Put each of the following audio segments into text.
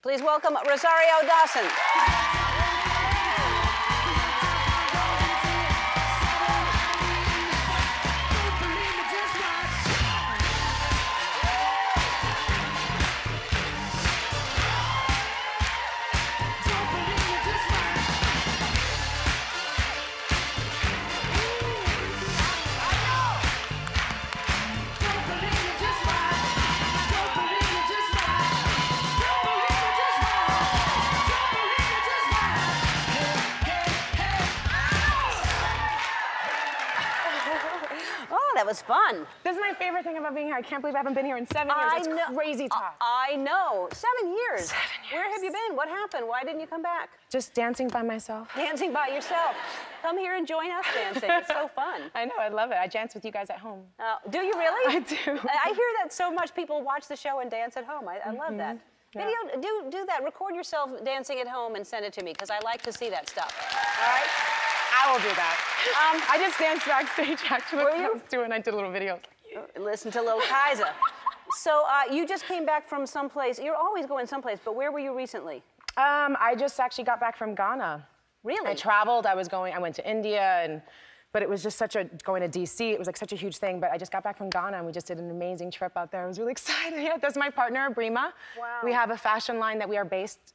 Please welcome Rosario Dawson. Oh, that was fun. This is my favorite thing about being here. I can't believe I haven't been here in 7 years. It's crazy talk. I know. 7 years. 7 years. Where have you been? What happened? Why didn't you come back? Just dancing by myself. Dancing by yourself. Come here and join us dancing. It's so fun. I know, I love it. I dance with you guys at home. Do you really? I do. I hear that so much. People watch the show and dance at home. I love that. Yeah. Video, do that. Record yourself dancing at home and send it to me, because I like to see that stuff. All right? I will do that. I just danced backstage, actually. That's what I was doing. I did a little video. Listen to Lil Kaiser. So you just came back from someplace. You're always going someplace, but where were you recently? I just actually got back from Ghana. Really? I traveled. I went to India, but it was just going to DC. It was like such a huge thing. But I just got back from Ghana, and we just did an amazing trip out there. I was really excited. Yeah, that's my partner, Brima. Wow. We have a fashion line that we are based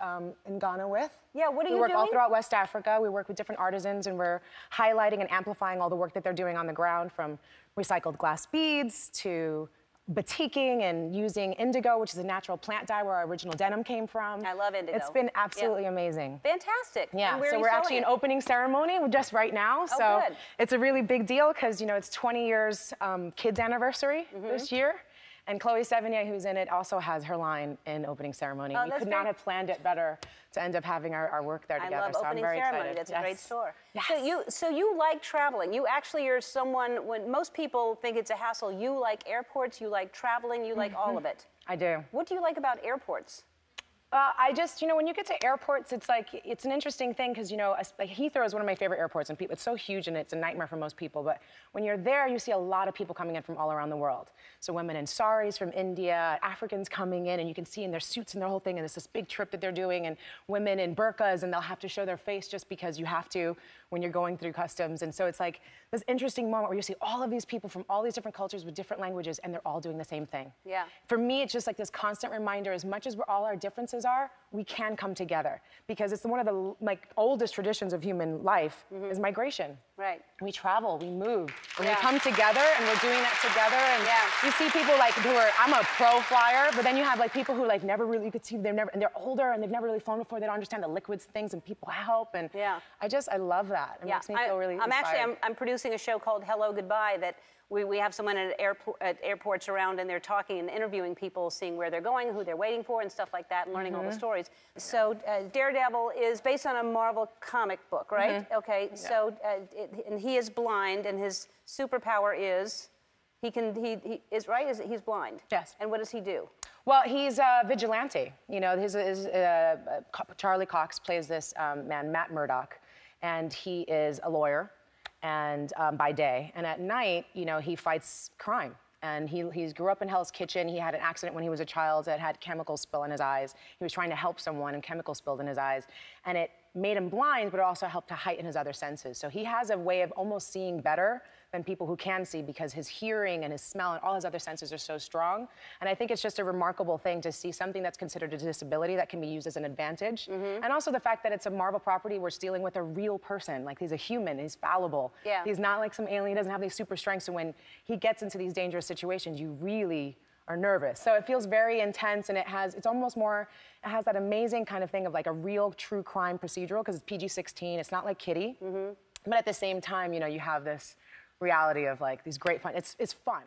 in Ghana with. Yeah, what are you doing? We work all throughout West Africa. We work with different artisans, and we're highlighting and amplifying all the work that they're doing on the ground, from recycled glass beads to batiking and using indigo, which is a natural plant dye where our original denim came from. I love indigo. It's been absolutely amazing. Fantastic. Yeah, and where so are you we're actually in opening ceremony just right now. Oh, so good. It's a really big deal because, you know, it's 20 years kids anniversary this year. And Chloe Sevigny, who's in it, also has her line in opening ceremony. Oh, we could not have planned it better to end up having our work there together. I love so opening I'm very ceremony. excited. That's a great store. Yes. So you like traveling. You actually are someone, when most people think it's a hassle, you like airports, you like traveling, you like all of it. I do. What do you like about airports? I just, you know, when you get to airports, it's an interesting thing because, you know, Heathrow is one of my favorite airports, and it's so huge and it's a nightmare for most people. But when you're there, you see a lot of people coming in from all around the world. So women in saris from India, Africans coming in, and you can see in their suits and their whole thing, and it's this big trip that they're doing, and women in burqas, and they'll have to show their face just because you have to when you're going through customs. And so it's like this interesting moment where you see all of these people from all these different cultures with different languages, and they're all doing the same thing. Yeah. For me, it's just like this constant reminder, as much as all our differences are, we can come together, because it's one of the oldest traditions of human life is migration. Right. We travel, we move, and we come together, and we're doing that together. And you see people I'm a pro flyer, but then you have people who never really, you could see and they're older and they've never really flown before. They don't understand the liquids things, and people help. And I love that. It makes me feel really inspired. I'm producing a show called Hello Goodbye that we have someone at airports around, and they're talking and interviewing people, seeing where they're going, who they're waiting for, and stuff like that, and learning all the stories. So Daredevil is based on a Marvel comic book, right? Okay, so and he is blind, and his superpower is he's blind. Yes. And what does he do? Well, he's a vigilante. You know, Charlie Cox plays this man, Matt Murdock, and he is a lawyer. And by day, and at night, you know, he fights crime. And he grew up in Hell's Kitchen. He had an accident when he was a child that had chemicals spill in his eyes. He was trying to help someone, and chemicals spilled in his eyes. And it made him blind, but it also helped to heighten his other senses. So he has a way of almost seeing better than people who can see, because his hearing and his smell and all his other senses are so strong. And I think it's just a remarkable thing to see something that's considered a disability that can be used as an advantage. And also the fact that it's a Marvel property, we're dealing with a real person. Like, he's a human, he's fallible. Yeah. He's not like some alien, he doesn't have these super strengths. So when he gets into these dangerous situations, you really are nervous. So it feels very intense, and it has that amazing kind of thing of a real true crime procedural, because it's PG-13, it's not like Kitty. But at the same time, you know, you have this reality of these great fun. It's fun.